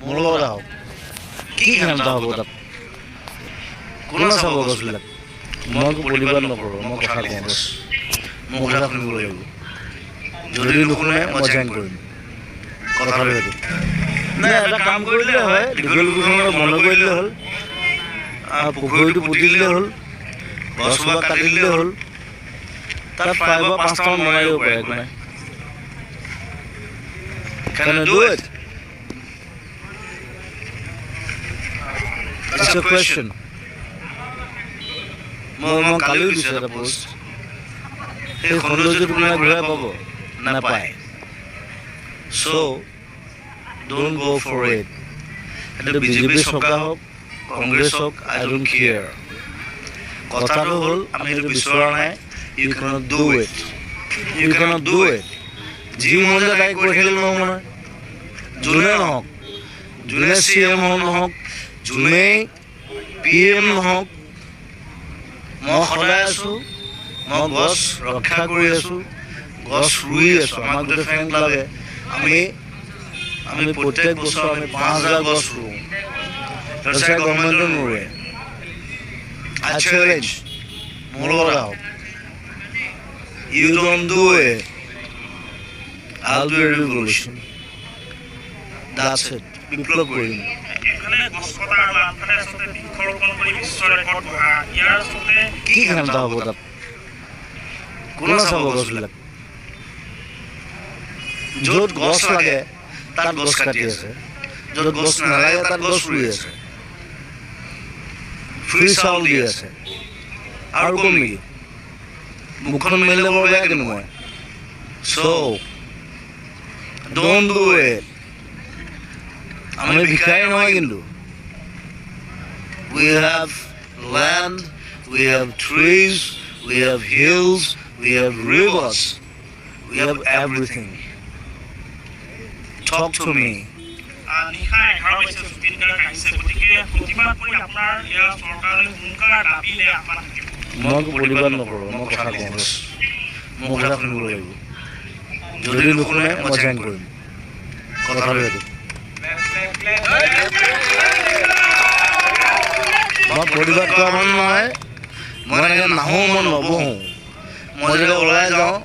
মোৰ লগত আহক। কি সিদ্ধান্ত হ'ব তাত? কোনে চাব গছবিলাক? মই প্ৰতিবাদ নকৰোঁ, মই কথা কওঁ বছ। মোৰ কথা শুনিব লাগিব। যদি নুশুনে মই জইন কৰিম। কথাটো সেইটো। নাই এটা কাম কৰিলে হয়, দীঘলীপুখুৰীখনক বন্ধ কৰি দিলে হ'ল, পুখুৰীটো পুতি দিলে হ'ল, গছসোপা কাটি দিলে হ'ল, তাত 5 বা 5টামান বনাই দিব পাৰে, একো নাই। Can I do it? It's a question. মই কালিও দিছোঁ এটা পোষ্ট। সেই সৌন্দৰ্যটো কোনোবাই ঘূৰাই পাব? নাপায়। So, don't go for it. সেইটো বিজেপি চৰকাৰ হওক, কংগ্ৰেছ হওক, I don't care. কথাটো হ'ল আমি সেইটো বিচৰা নাই, you cannot do it. You cannot do it. যি মন যায় তাই কৰি থাকিলে নহ'ব নহয়। যোনে নহওক, যোনে CM নহওক, যোনেই PM নহওক, মই সদায় আছোঁ, মই গছ ৰক্ষা কৰি আছোঁ, গছ ৰুই আছোঁ। আমাক গোটেই ফ্ৰেণ্ড লাগে, আমি প্ৰত্যেক বছৰ আমি 5,000 গছ ৰুওঁ। তাৰপিছত গভৰ্ণমেণ্টে নোৰোৱে। I challenge, মোৰ লগত আহক। You don't do it, I'll do a revolution. That's it. বিপ্লৱ কৰিম। কি সিদ্ধান্ত হ'ব তাত? কোনে চাব গছবিলাক? য'ত গছ লাগে তাত গছ কাটি আছে, য'ত গছ নালাগে তাত গছ ৰুই আছে, ফ্ৰী চাউল দি আছে। আৰু কম নেকি? মুখখন মেলিলে বৰ বেয়া কিন্তু মই। So, don't do it. আমি ভিখাৰী নহয় কিন্তু। We have land, we have trees, we have hills, we have rivers, we have everything. Talk to me. মই প্ৰতিবাদ নকৰোঁ, মই কথা কওঁ বছ। মোৰ কথা শুনিব লাগিব। যদি নুশুনে মই জইন কৰিম। কথাটো সেইটো। মই প্ৰতিবাদ কৰা মানুহ নহয়, মই এনেকৈ নাহোঁ, মই নবহোঁ। মই যেতিয়া ওলাই যাওঁ,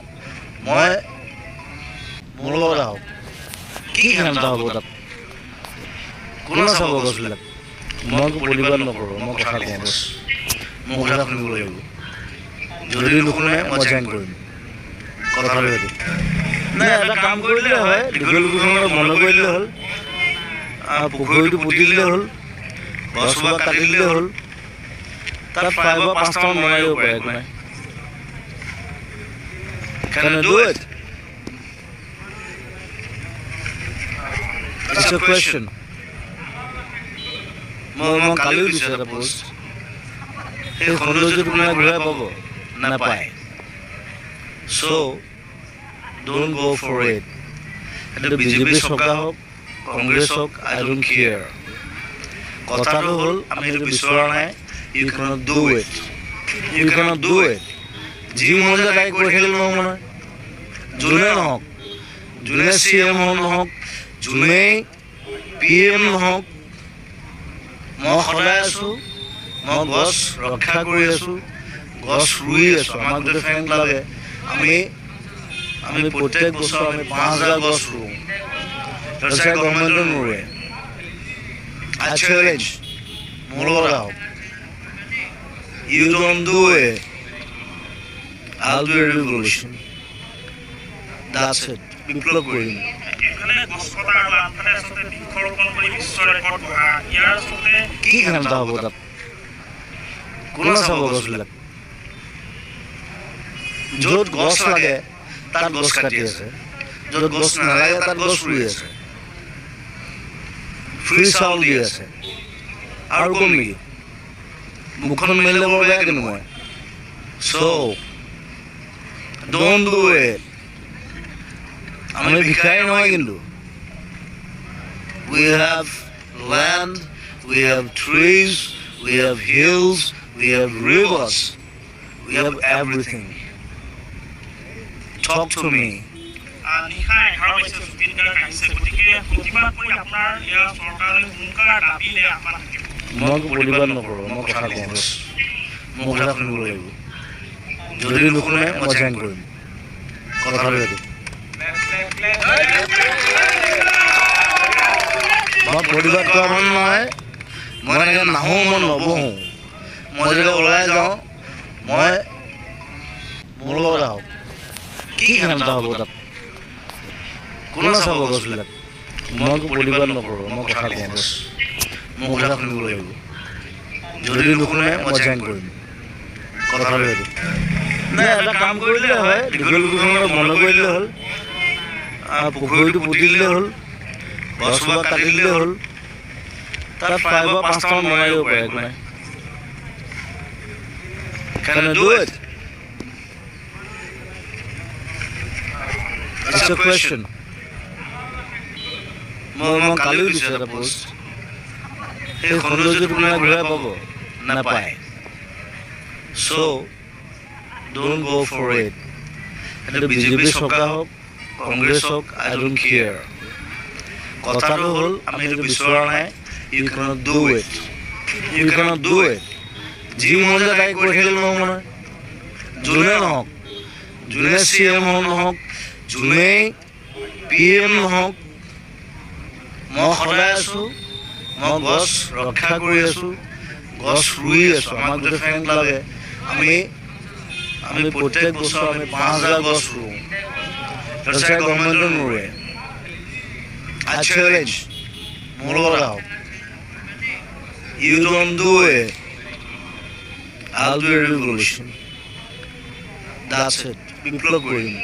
মই মোৰ লগত আহক। কি সিদ্ধান্ত হ'ব তাত? কোনে চাব গছবিলাক? মই প্ৰতিবাদ নকৰোঁ, মই কথা কওঁ বছ। মোৰ কথা শুনিব লাগিব। যদি নুশুনে মই জইন কৰিম। কথাটো সেইটো। নাই এটা কাম কৰিলে হয়, দীঘলীপুখুৰীখনক বন্ধ কৰি দিলে হ'ল, পুখুৰীটো পুতি দিলে হ'ল, গছসোপা কাটি দিলে হ'ল, তাত 5 বা 5টামান বনাই দিব পাৰে, একো নাই। Can I do it? It's a question. মই কালিও দিছোঁ এটা পোষ্ট। সেই সৌন্দৰ্যটো কোনোবাই ঘূৰাই পাব? নাপায়। So, don't go for it. সেইটো বিজেপি চৰকাৰ হওক, কংগ্ৰেছ হওক, I don't care. কথাটো হ'ল আমি সেইটো বিচৰা নাই, you cannot do it. You cannot do it. যি মন যায় তাই কৰি থাকিলে নহ'ব নহয়। যোনে নহওক, যোনে CM নহওক, যোনেই PM নহওক, মই সদায় আছোঁ, মই গছ ৰক্ষা কৰি আছোঁ, গছ ৰুই আছোঁ। আমাক গোটেই ফ্ৰেণ্ড লাগে, আমি প্ৰত্যেক বছৰ আমি 5,000 গছ ৰুওঁ। তাৰপিছত গভৰ্ণমেণ্টে নোৰোৱে। I challenge, মোৰ লগত আহক। You don't do it, I'll do a revolution. That's it. বিপ্লৱ কৰিম। কি সিদ্ধান্ত হ'ব তাত? কোনে চাব গছবিলাক? য'ত গছ লাগে তাত গছ কাটি আছে, য'ত গছ নালাগে তাত গছ ৰুই আছে, ফ্ৰী চাউল দি আছে। আৰু কম নেকি? মুখখন মেলিলে বৰ বেয়া কিন্তু মই। So, don't do it. আমি ভিখাৰী নহয় কিন্তু। We have land, we have trees, we have hills, we have rivers, we have everything. Talk to me. নিশা 11 বাজিছে জুবিন গাৰ্গ আহিছে গতিকে প্ৰতিবাদ কৰি আপোনাৰ ইয়াৰ চৰকাৰলৈ সোনকালে দাবীলে আহ্বান থাকিব মই প্ৰতিবাদ নকৰোঁ মই কথা কওঁ মোৰ কথা শুনিব লাগিব যদি নুশুনে মই জইন কৰিম কথাটো এইটো মই প্ৰতিবাদ কৰা মানুহ নহয় মই এনেকৈ নাহোঁ মই নবহোঁ মই যেতিয়া ওলাই যাওঁ মই মোৰ লগত আহক কি কামটা হ'ব তাত কোনে চাব গছবিলাক মই প্ৰতিবাদ নকৰোঁ মই কথা কওঁ মোৰ কথা শুনিব লাগিব যদি নুশুনে মই জইন কৰিম কথাটো এইটো নাই এটা কাম কৰিলে হয় দীঘলী পুখুৰীখনক বন্ধ কৰি দিলে হ'ল পুখুৰীটো পুতি দিলে হ'ল গছজোপা কাটি দিলে হ'ল তাত 5 বা 5টামান বনাই দিব পাৰে একো নাই Can I do it? It's a question. মই কালিও দিছোঁ এটা পোষ্ট সেই সৌন্দৰ্যটো কোনোবাই ঘূৰাই পাব নাপায় চ' ডোণ্ট গ' ফৰ ইট সেইটো বিজেপি চৰকাৰ হওক কংগ্ৰেছ হওক আই ডোণ্ট কেয়াৰ কথাটো হ'ল আমি সেইটো বিচৰা নাই you can't do it you can't do it যি মন যায় তাই কৰি থাকিলে নহ'ব নহয় যোনে নহওক যোনে CM নহওক যোনেই PM নহওক মই সদায় আছোঁ মই গছ ৰক্ষা কৰি আছোঁ গছ ৰুই আছোঁ আমাক গোটেই ফ্ৰেণ্ড লাগে আমি প্ৰত্যেক বছৰ আমি 5,000 গছ ৰুওঁ তাৰপিছত গভৰ্ণমেণ্টে নোৰোৱে I challenge মোৰ লগত আহক you don't do it I'll do a revolution that's it বিপ্লৱ কৰিম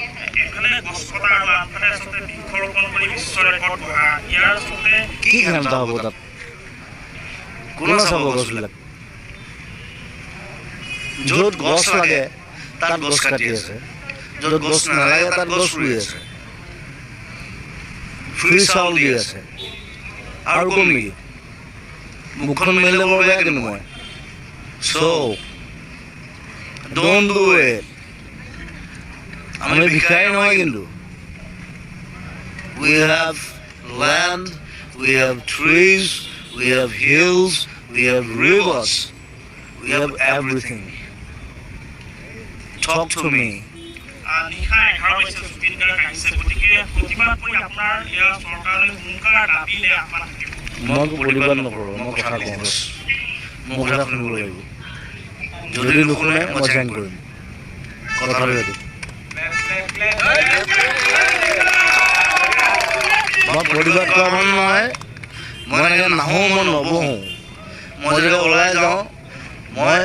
এফালে গছ কটা আৰু আনফালে আচলতে বৃক্ষৰোপণ কৰি বিশ্ব ৰেকৰ্ড গঢ়া ইয়াৰ আচলতে কি কামটা হ'ব তাত কোনে চাব গছবিলাক য'ত গছ লাগে তাত গছ কাটি আছে য'ত গছ নালাগে তাত গছ ৰুই আছে ফ্ৰী চাউল দি আছে আৰু কম নেকি মুখখন মেলিলে বৰ বেয়া কিন্তু মই চ' ডোণ্ট ডু ইট আমি ভিখাৰী নহয় কিন্তু we have land we have trees we have hills we have rivers we have everything talk to me নিশা 11 বাজিছে জুবিন গাৰ্গ আহিছে গতিকে প্ৰতিবাদ কৰি আপোনাৰ ইয়াৰ চৰকাৰলৈ সোনকালে দাবীলে আহ্বান থাকিব মই প্ৰতিবাদ নকৰোঁ মই কথা কওঁ মোৰ কথা শুনিব লাগিব যদি নুশুনে মই জইন কৰিম কথাটো এইটো মই প্ৰতিবাদ কৰা মানুহ নহয় মই এনেকৈ নাহোঁ মই নবহোঁ মই যেতিয়া ওলাই যাওঁ মই